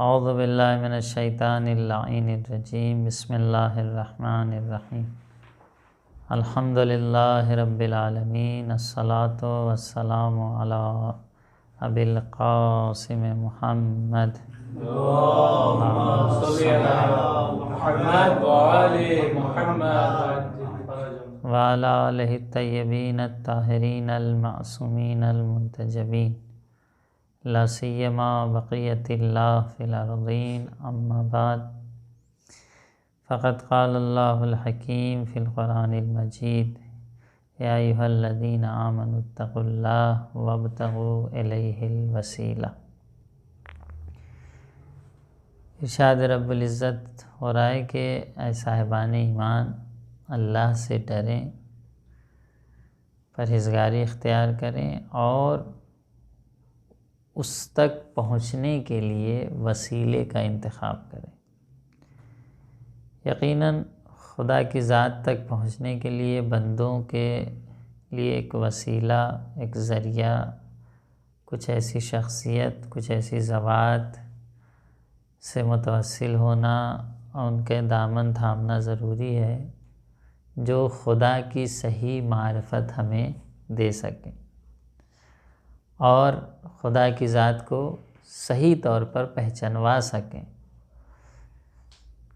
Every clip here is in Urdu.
اعوذ باللہ من الشیطان اللعین الرجیم بسم اللہ الرحمن الرحیم الحمد للہ رب العالمین الصلاة والسلام علی ابی القاسم محمد اللهم صل على محمد وآل محمد وعلی آلہ الطیبین الطاہرین المعصومین المنتجبین لا سیما بقیت اللہ فی الارضین اما بعد فقد قال اللہ الحکیم فی القرآن المجید یا ایہا الذین آمنوا اتقوا اللہ وابتغوا الیہ الوسیلہ۔ ارشاد رب العزت ہو رہا ہے کہ اے صاحبان ایمان اللہ سے ڈریں، پرہیزگاری اختیار کریں اور اس تک پہنچنے کے لیے وسیلے کا انتخاب کریں۔ یقیناً خدا کی ذات تک پہنچنے کے لیے بندوں کے لیے ایک وسیلہ، ایک ذریعہ، کچھ ایسی شخصیت، کچھ ایسی ذوات سے متوسل ہونا اور ان کے دامن تھامنا ضروری ہے جو خدا کی صحیح معرفت ہمیں دے سکیں اور خدا کی ذات کو صحیح طور پر پہچنوا سکیں،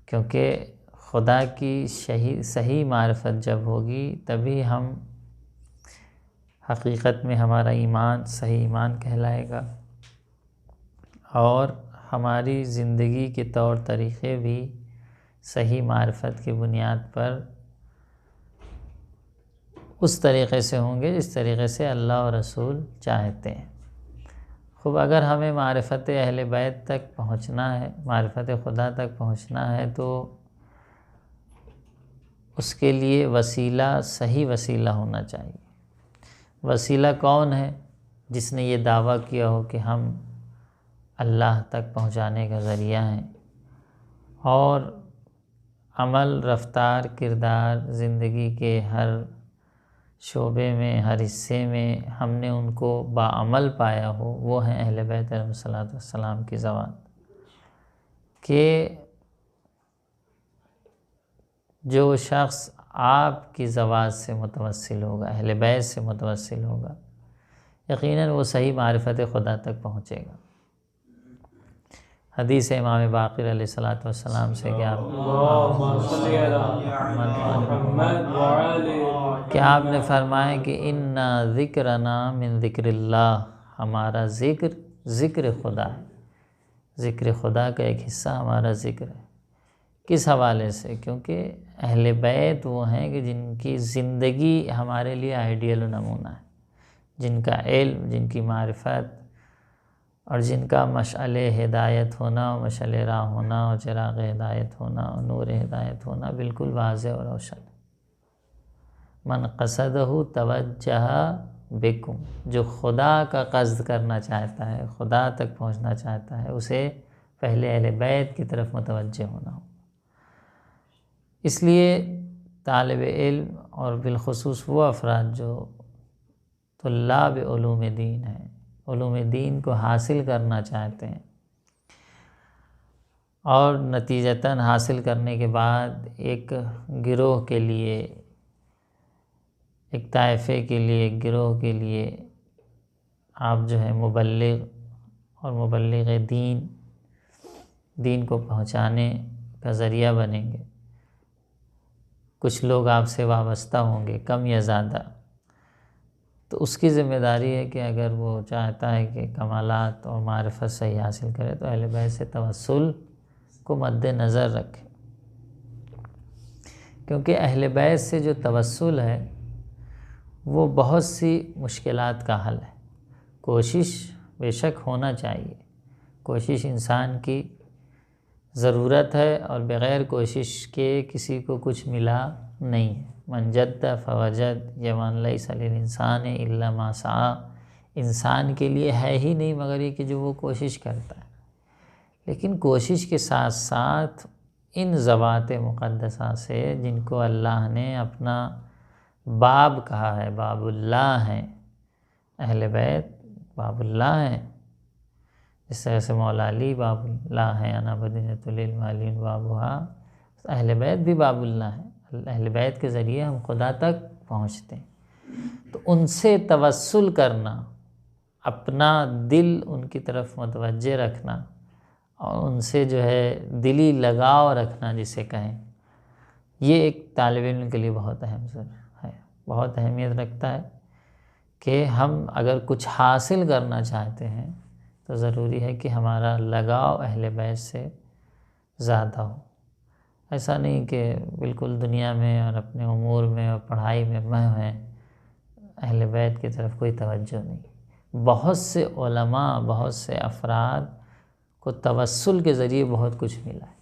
کیونکہ خدا کی صحیح معرفت جب ہوگی تبھی ہم حقیقت میں ہمارا ایمان صحیح ایمان کہلائے گا اور ہماری زندگی کے طور طریقے بھی صحیح معرفت کی بنیاد پر اس طریقے سے ہوں گے جس طریقے سے اللہ اور رسول چاہتے ہیں۔ خوب، اگر ہمیں معرفت اہل بیت تک پہنچنا ہے، معرفت خدا تک پہنچنا ہے تو اس کے لیے وسیلہ صحیح وسیلہ ہونا چاہیے۔ وسیلہ کون ہے؟ جس نے یہ دعویٰ کیا ہو کہ ہم اللہ تک پہنچانے کا ذریعہ ہیں اور عمل، رفتار، کردار، زندگی کے ہر شعبے میں، ہر حصے میں ہم نے ان کو باعمل پایا ہو، وہ ہیں اہل بیت علیہ الصلوۃ والسلام کی ذوات۔ کہ جو شخص آپ کی ذوات سے متوسل ہوگا، اہل بیت سے متوسل ہوگا، یقیناً وہ صحیح معرفت خدا تک پہنچے گا۔ حدیث امام باقر علیہ الصلوۃ والسلام سے کہ آپ نے فرمایا کہ ان ذکرنا من ذکر اللہ، ہمارا ذکر خدا ہے، ذکر خدا کا ایک حصہ ہمارا ذکر ہے۔ کس حوالے سے؟ کیونکہ اہل بیت وہ ہیں کہ جن کی زندگی ہمارے لیے آئیڈیل و نمونہ ہے، جن کا علم، جن کی معرفت اور جن کا مشعل ہدایت ہونا، مشعل راہ ہونا اور چراغ ہدایت ہونا اور نور ہدایت ہونا بالکل واضح اور روشن ہے۔ من قصدہ توجہ بکم، جو خدا کا قصد کرنا چاہتا ہے، خدا تک پہنچنا چاہتا ہے، اسے پہلے اہل بیت کی طرف متوجہ ہونا ہو۔ اس لیے طالب علم اور بالخصوص وہ افراد جو طلاب علوم دین ہیں، علوم دین کو حاصل کرنا چاہتے ہیں اور نتیجتاً حاصل کرنے کے بعد ایک گروہ کے لیے، ایک طائفے کے لیے، ایک گروہ کے لیے آپ جو ہے مبلغ اور مبلغ دین کو پہنچانے کا ذریعہ بنیں گے۔ کچھ لوگ آپ سے وابستہ ہوں گے، کم یا زیادہ، تو اس کی ذمہ داری ہے کہ اگر وہ چاہتا ہے کہ کمالات اور معرفت صحیح حاصل کرے تو اہل بیت سے توسل کو مد نظر رکھے، کیونکہ اہل بیت سے جو توسل ہے وہ بہت سی مشکلات کا حل ہے۔ کوشش بے شک ہونا چاہیے، کوشش انسان کی ضرورت ہے اور بغیر کوشش کے کسی کو کچھ ملا نہیں ہے۔ من جد فوجد یمن لیس للانسان الا ما سعی، انسان کے لیے ہے ہی نہیں مگر یہ کہ جو وہ کوشش کرتا ہے۔ لیکن کوشش کے ساتھ ساتھ ان ذوات مقدسہ سے جن کو اللہ نے اپنا باب کہا ہے، باب اللہ ہیں، اہل بیت باب اللہ ہیں، اس طرح سے مولا علی باب اللہ ہیں، انا مدینۃ للمالین بابھا، اہل بیت بھی باب اللہ ہیں، اہل بیت کے ذریعے ہم خدا تک پہنچتے ہیں۔ تو ان سے توسل کرنا، اپنا دل ان کی طرف متوجہ رکھنا اور ان سے جو ہے دلی لگاؤ رکھنا جسے کہیں، یہ ایک طالب علم کے لیے بہت اہم ہے، بہت اہمیت رکھتا ہے کہ ہم اگر کچھ حاصل کرنا چاہتے ہیں تو ضروری ہے کہ ہمارا لگاؤ اہل بیت سے زیادہ ہو۔ ایسا نہیں کہ بالکل دنیا میں اور اپنے امور میں اور پڑھائی میں ہیں، اہل بیت کی طرف کوئی توجہ نہیں۔ بہت سے علماء، بہت سے افراد کو توسل کے ذریعے بہت کچھ ملا ہے۔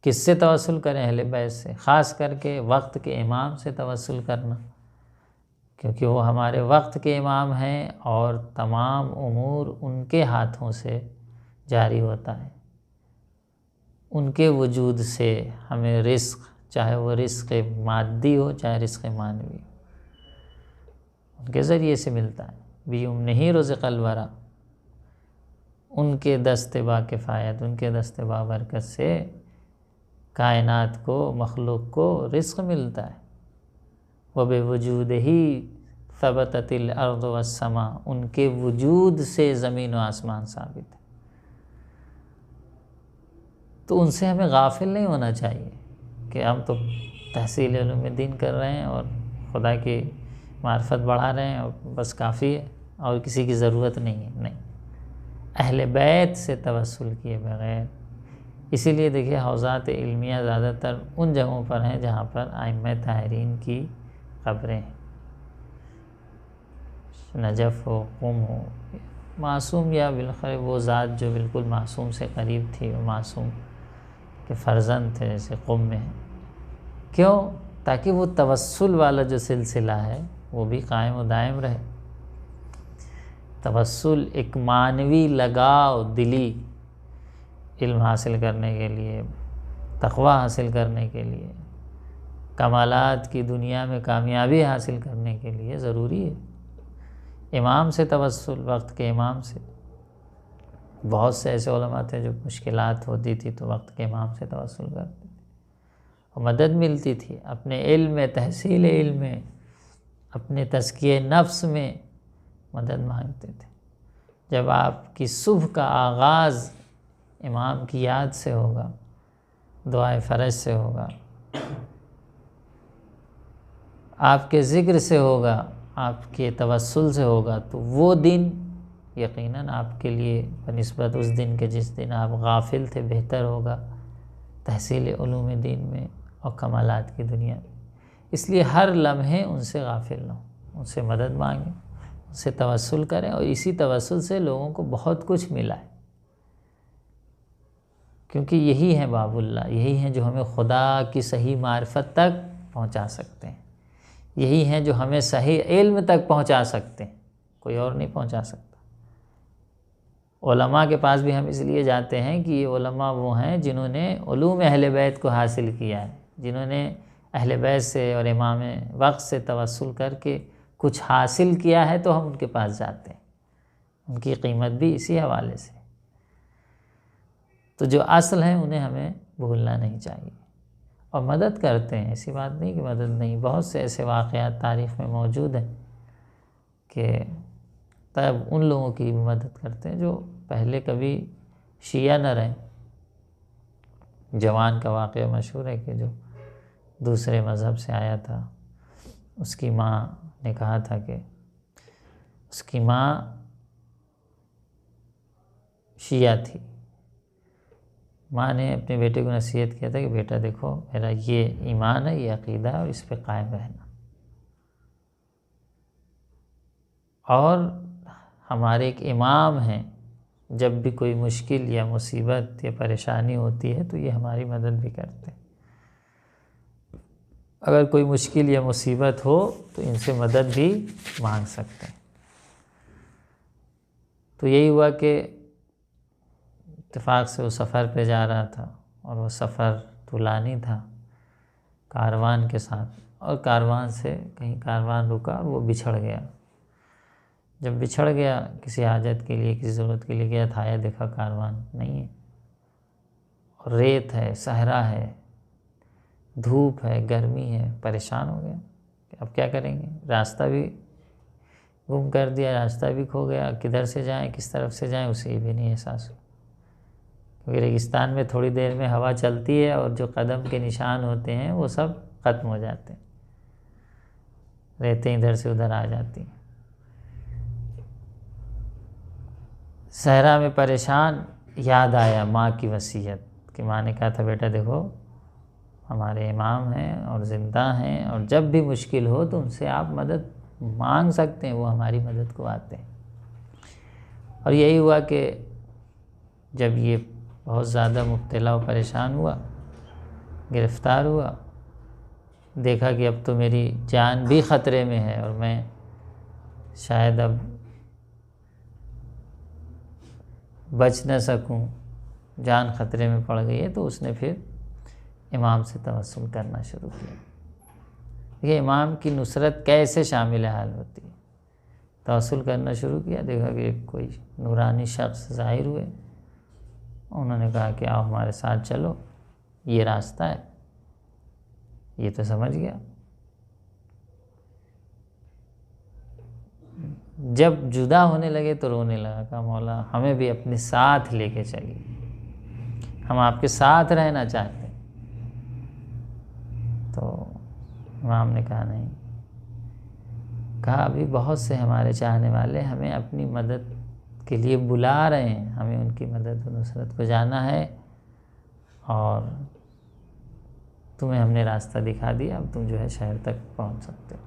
کس سے توسل کریں؟ اہل بیت سے، خاص کر کے وقت کے امام سے توسل کرنا، کیونکہ وہ ہمارے وقت کے امام ہیں اور تمام امور ان کے ہاتھوں سے جاری ہوتا ہے۔ ان کے وجود سے ہمیں رزق، چاہے وہ رزق مادی ہو چاہے رزق معنوی ہو، ان کے ذریعے سے ملتا ہے۔ بیمنہ رزق الورا، ان کے دست با کفایت، ان کے دست با برکت سے کائنات کو، مخلوق کو رزق ملتا ہے۔ وَبِوُجُودِهِ ثَبَتَتِ الْأَرْضُ وَالسَّمَاءُ، ان کے وجود سے زمین و آسمان ثابت ہے۔ تو ان سے ہمیں غافل نہیں ہونا چاہیے کہ ہم تو تحصیل علوم دین کر رہے ہیں اور خدا کی معرفت بڑھا رہے ہیں اور بس کافی ہے اور کسی کی ضرورت نہیں ہے۔ نہیں، اہل بیت سے توسل کیے بغیر، اسی لیے دیکھیے حوزات علمیہ زیادہ تر ان جگہوں پر ہیں جہاں پر ائمہ طاہرین کی قبریں ہیں، نجف ہو، قم ہو، معصوم یا بالخیر وہ ذات جو بالکل معصوم سے قریب تھی، وہ معصوم کے فرزند تھے جیسے قم میں ہیں۔ کیوں؟ تاکہ وہ توسل والا جو سلسلہ ہے وہ بھی قائم و دائم رہے۔ توسل ایک معنوی لگاؤ دلی، علم حاصل کرنے کے لیے، تقوی حاصل کرنے کے لیے، کمالات کی دنیا میں کامیابی حاصل کرنے کے لیے ضروری ہے۔ امام سے توسل، وقت کے امام سے، بہت سے ایسے علماء تھے جو مشکلات ہوتی تھی تو وقت کے امام سے توسل کرتے تھے اور مدد ملتی تھی، اپنے علم میں، تحصیل علم میں، اپنے تزکیہ نفس میں مدد مانگتے تھے۔ جب آپ کی صبح کا آغاز امام کی یاد سے ہوگا، دعائے فرج سے ہوگا، آپ کے ذکر سے ہوگا، آپ کے توسل سے ہوگا، تو وہ دن یقیناً آپ کے لیے بنسبت اس دن کے جس دن آپ غافل تھے بہتر ہوگا تحصیل علوم دین میں اور کمالات کی دنیا میں۔ اس لیے ہر لمحے ان سے غافل نہ ہوں، ان سے مدد مانگیں، ان سے توسل کریں، اور اسی توسل سے لوگوں کو بہت کچھ ملا ہے، کیونکہ یہی ہے باب اللہ، یہی ہیں جو ہمیں خدا کی صحیح معرفت تک پہنچا سکتے ہیں، یہی ہیں جو ہمیں صحیح علم تک پہنچا سکتے ہیں، کوئی اور نہیں پہنچا سکتا۔ علماء کے پاس بھی ہم اس لیے جاتے ہیں کہ یہ علماء وہ ہیں جنہوں نے علوم اہل بیت کو حاصل کیا ہے، جنہوں نے اہل بیت سے اور امام وقت سے توسل کر کے کچھ حاصل کیا ہے، تو ہم ان کے پاس جاتے ہیں، ان کی قیمت بھی اسی حوالے سے۔ تو جو اصل ہیں انہیں ہمیں بھولنا نہیں چاہیے، اور مدد کرتے ہیں، ایسی بات نہیں کہ مدد نہیں، بہت سے ایسے واقعات تاریخ میں موجود ہیں کہ تب ان لوگوں کی مدد کرتے ہیں جو پہلے کبھی شیعہ نہ رہیں۔ جوان کا واقعہ مشہور ہے کہ جو دوسرے مذہب سے آیا تھا، اس کی ماں نے کہا تھا کہ اس کی ماں شیعہ تھی، ماں نے اپنے بیٹے کو نصیحت کیا تھا کہ بیٹا دیکھو میرا یہ ایمان ہے، یہ عقیدہ ہے اور اس پہ قائم رہنا، اور ہمارے ایک امام ہیں، جب بھی کوئی مشکل یا مصیبت یا پریشانی ہوتی ہے تو یہ ہماری مدد بھی کرتے ہیں، اگر کوئی مشکل یا مصیبت ہو تو ان سے مدد بھی مانگ سکتے ہیں۔ تو یہی ہوا کہ اتفاق سے وہ سفر پہ جا رہا تھا، اور وہ سفر طولانی تھا کاروان کے ساتھ، اور کاروان سے کہیں کاروان رکا اور وہ بچھڑ گیا، جب بچھڑ گیا کسی حاجت کے لیے، کسی ضرورت کے لیے گیا تھا، آیا دیکھا کاروان نہیں ہے، اور ریت ہے، صحرا ہے، دھوپ ہے، گرمی ہے، پریشان ہو گیا کہ اب کیا کریں گے، راستہ بھی گم کر دیا، راستہ بھی کھو گیا، کدھر سے جائیں، کس طرف سے جائیں اسے بھی نہیں احساس ہوا، کیونکہ ریگستان میں تھوڑی دیر میں ہوا چلتی ہے اور جو قدم کے نشان ہوتے ہیں وہ سب ختم ہو جاتے ہیں، ریتیں ادھر سے ادھر آ جاتی ہیں۔ صحرا میں پریشان، یاد آیا ماں کی وصیت کہ ماں نے کہا تھا بیٹا دیکھو ہمارے امام ہیں اور زندہ ہیں، اور جب بھی مشکل ہو تو ان سے آپ مدد مانگ سکتے ہیں، وہ ہماری مدد کو آتے ہیں۔ اور یہی ہوا کہ جب یہ بہت زیادہ مبتلا و پریشان ہوا، گرفتار ہوا، دیکھا کہ اب تو میری جان بھی خطرے میں ہے اور میں شاید اب بچ نہ سکوں، جان خطرے میں پڑ گئی ہے، تو اس نے پھر امام سے توسل کرنا شروع کیا۔ یہ امام کی نصرت کیسے شامل حال ہوتی ہے، توسل کرنا شروع کیا، دیکھا کہ کوئی نورانی شخص ظاہر ہوئے، انہوں نے کہا کہ آؤ ہمارے ساتھ چلو، یہ راستہ ہے، یہ تو سمجھ گیا۔ جب جدا ہونے لگے تو رونے لگا، کہا مولا ہمیں بھی اپنے ساتھ لے کے چلیے، ہم آپ کے ساتھ رہنا چاہتے ہیں۔ تو امام نے کہا نہیں، کہا ابھی بہت سے ہمارے چاہنے والے ہمیں اپنی مدد کے لیے بلا رہے ہیں، ہمیں ان کی مدد و نصرت کو جانا ہے، اور تمہیں ہم نے راستہ دکھا دیا، اب تم جو ہے شہر تک پہنچ سکتے ہو۔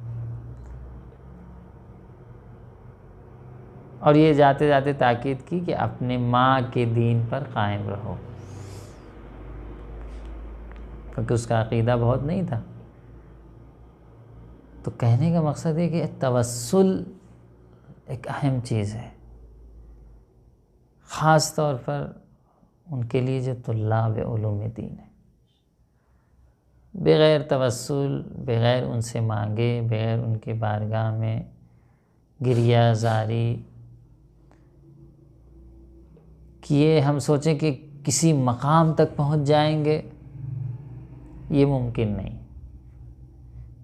اور یہ جاتے جاتے تاکید کی کہ اپنے ماں کے دین پر قائم رہو، کیونکہ اس کا عقیدہ بہت نہیں تھا۔ تو کہنے کا مقصد ہے کہ توسل ایک اہم چیز ہے، خاص طور پر ان کے لیے جو طلاب علوم دین ہیں۔ بغیر توسل، بغیر ان سے مانگے، بغیر ان کے بارگاہ میں گریہ زاری کیے ہم سوچیں کہ کسی مقام تک پہنچ جائیں گے، یہ ممکن نہیں۔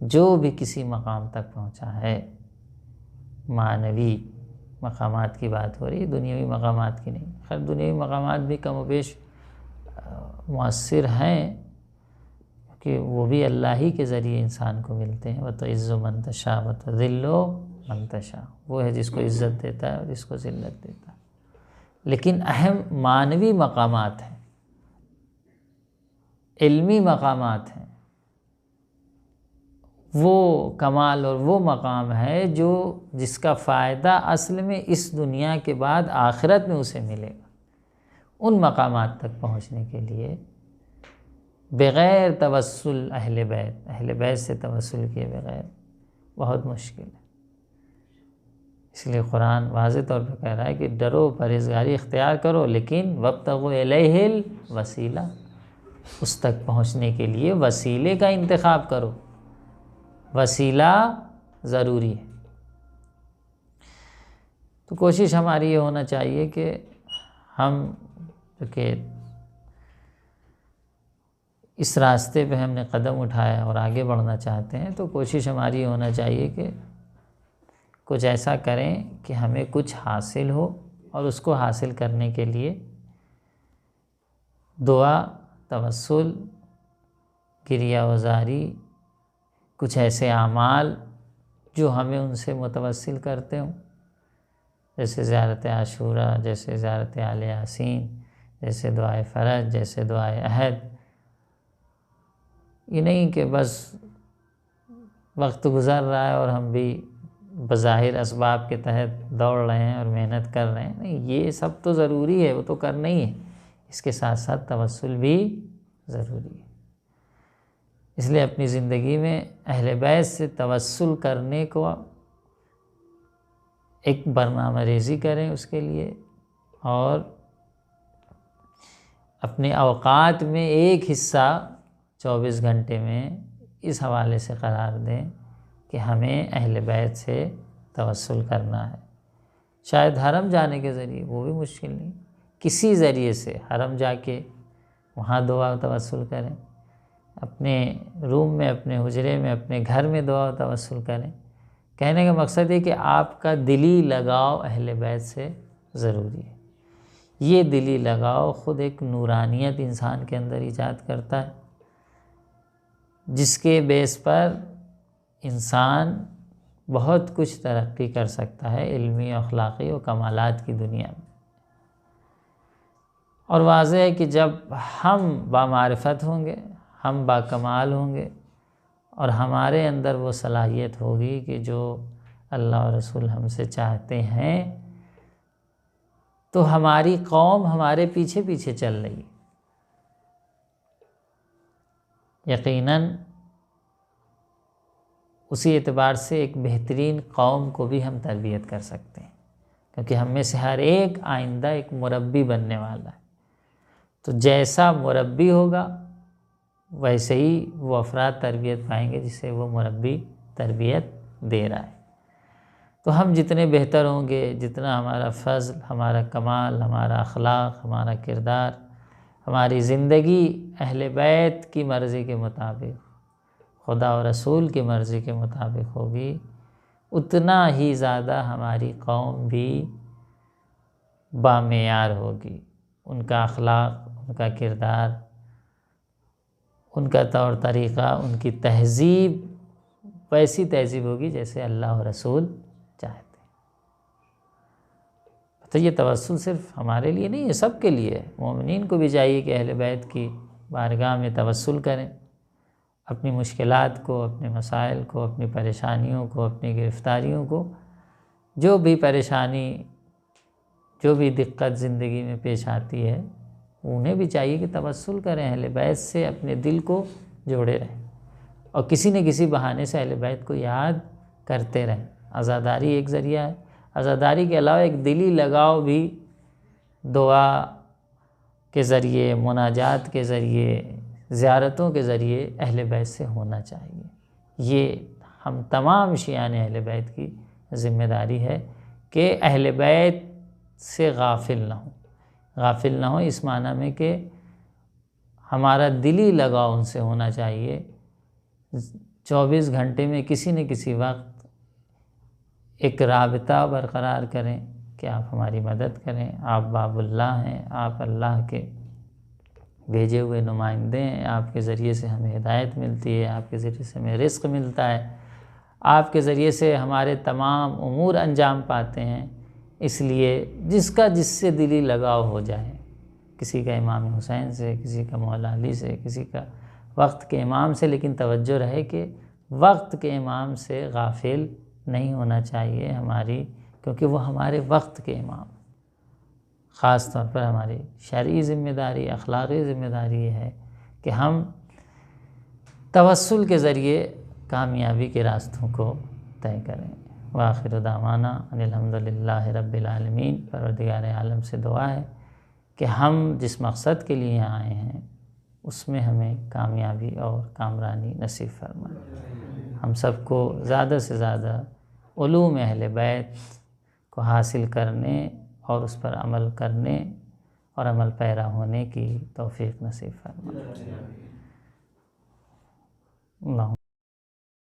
جو بھی کسی مقام تک پہنچا ہے، معنوی مقامات کی بات ہو رہی ہے، دنیاوی مقامات کی نہیں۔ خیر دنیاوی مقامات بھی کم و بیش مؤثر ہیں، کہ وہ بھی اللہ ہی کے ذریعے انسان کو ملتے ہیں۔ وَتُعِزُّ مَن تَشَاءُ وَتُذِلُّ مَن تَشَاءُ، وہ ہے جس کو عزت دیتا ہے اور جس کو ذلت دیتا ہے۔ لیکن اہم معنوی مقامات ہیں، علمی مقامات ہیں، وہ کمال اور وہ مقام ہے جس کا فائدہ اصل میں اس دنیا کے بعد آخرت میں اسے ملے گا۔ ان مقامات تک پہنچنے کے لیے بغیر توسل اہل بیت سے توسل کیے بغیر بہت مشکل ہے۔ اس لیے قرآن واضح طور پہ کہہ رہا ہے کہ ڈرو، پرہیزگاری اختیار کرو، لیکن وابتغوا الیہ الوسیلہ، اس تک پہنچنے کے لیے وسیلے کا انتخاب کرو، وسیلہ ضروری ہے۔ تو کوشش ہماری یہ ہونا چاہیے کہ ہم کہ اس راستے پہ ہم نے قدم اٹھایا اور آگے بڑھنا چاہتے ہیں، تو کوشش ہماری یہ ہونا چاہیے کہ کچھ ایسا کریں کہ ہمیں کچھ حاصل ہو، اور اس کو حاصل کرنے کے لیے دعا، توسل، گریہ وزاری، کچھ ایسے اعمال جو ہمیں ان سے متوسل کرتے ہوں، جیسے زیارت عاشوراء، جیسے زیارت آل یاسین، جیسے دعائے فرج، جیسے دعائے عہد۔ یہ نہیں کہ بس وقت گزر رہا ہے اور ہم بھی بظاہر اسباب کے تحت دوڑ رہے ہیں اور محنت کر رہے ہیں، نہیں، یہ سب تو ضروری ہے، وہ تو کرنا ہی ہے، اس کے ساتھ ساتھ توسل بھی ضروری ہے۔ اس لیے اپنی زندگی میں اہل بیت سے توسل کرنے کو ایک برنامہ ریزی کریں اس کے لیے، اور اپنے اوقات میں ایک حصہ 24 گھنٹے میں اس حوالے سے قرار دیں کہ ہمیں اہل بیت سے توسل کرنا ہے، شاید حرم جانے کے ذریعے، وہ بھی مشکل نہیں، کسی ذریعے سے حرم جا کے وہاں دعا و توسل کریں، اپنے روم میں، اپنے حجرے میں، اپنے گھر میں دعا و توسل کریں۔ کہنے کا مقصد ہے کہ آپ کا دلی لگاؤ اہل بیت سے ضروری ہے۔ یہ دلی لگاؤ خود ایک نورانیت انسان کے اندر ایجاد کرتا ہے، جس کے بیس پر انسان بہت کچھ ترقی کر سکتا ہے علمی، اخلاقی و کمالات کی دنیا میں۔ اور واضح ہے کہ جب ہم بامعرفت ہوں گے، ہم باکمال ہوں گے، اور ہمارے اندر وہ صلاحیت ہوگی کہ جو اللہ اور رسول ہم سے چاہتے ہیں، تو ہماری قوم ہمارے پیچھے پیچھے چل رہی ہے۔ یقیناً اسی اعتبار سے ایک بہترین قوم کو بھی ہم تربیت کر سکتے ہیں، کیونکہ ہم میں سے ہر ایک آئندہ ایک مربی بننے والا ہے۔ تو جیسا مربی ہوگا ویسے ہی وہ افراد تربیت پائیں گے جسے وہ مربی تربیت دے رہا ہے۔ تو ہم جتنے بہتر ہوں گے، جتنا ہمارا فضل، ہمارا کمال، ہمارا اخلاق، ہمارا کردار، ہماری زندگی اہل بیت کی مرضی کے مطابق، خدا و رسول کی مرضی کے مطابق ہوگی، اتنا ہی زیادہ ہماری قوم بھی بامعیار ہوگی۔ ان کا اخلاق، ان کا کردار، ان کا طور طریقہ، ان کی تہذیب ویسی تہذیب ہوگی جیسے اللہ و رسول چاہتے ہیں۔ تو یہ توسل صرف ہمارے لیے نہیں ہے، سب کے لیے ہے۔ مومنین کو بھی چاہیے کہ اہل بیت کی بارگاہ میں توسل کریں، اپنی مشکلات کو، اپنے مسائل کو، اپنی پریشانیوں کو، اپنی گرفتاریوں کو، جو بھی پریشانی، جو بھی دقت زندگی میں پیش آتی ہے، انہیں بھی چاہیے کہ توسل کریں، اہل بیت سے اپنے دل کو جوڑے رہیں، اور کسی نہ کسی بہانے سے اہل بیت کو یاد کرتے رہیں۔ عزاداری ایک ذریعہ ہے۔ عزاداری کے علاوہ ایک دلی لگاؤ بھی دعا کے ذریعے، مناجات کے ذریعے، زیارتوں کے ذریعے اہل بیت سے ہونا چاہیے۔ یہ ہم تمام شیعان اہل بیت کی ذمہ داری ہے کہ اہل بیت سے غافل نہ ہوں۔ غافل نہ ہوں اس معنی میں کہ ہمارا دلی لگاؤ ان سے ہونا چاہیے۔ 24 گھنٹے میں کسی نہ کسی وقت ایک رابطہ برقرار کریں کہ آپ ہماری مدد کریں، آپ باب اللہ ہیں، آپ اللہ کے بھیجے ہوئے نمائندے ہیں، آپ کے ذریعے سے ہمیں ہدایت ملتی ہے، آپ کے ذریعے سے ہمیں رزق ملتا ہے، آپ کے ذریعے سے ہمارے تمام امور انجام پاتے ہیں۔ اس لیے جس کا جس سے دلی لگاؤ ہو جائے، کسی کا امام حسین سے، کسی کا مولا علی سے، کسی کا وقت کے امام سے، لیکن توجہ رہے کہ وقت کے امام سے غافل نہیں ہونا چاہیے ہماری، کیونکہ وہ ہمارے وقت کے امام۔ خاص طور پر ہماری شرعی ذمہ داری، اخلاقی ذمہ داری یہ ہے کہ ہم توسل کے ذریعے کامیابی کے راستوں کو طے کریں۔ وآخر دعوانا ان الحمدللہ رب العالمین۔ پروردگار عالم سے دعا ہے کہ ہم جس مقصد کے لیے آئے ہیں اس میں ہمیں کامیابی اور کامرانی نصیب فرمائے۔ ہم سب کو زیادہ سے زیادہ علوم اہل بیت کو حاصل کرنے اور اس پر عمل کرنے اور عمل پیرا ہونے کی توفیق نصیب فرمائے۔ اللہ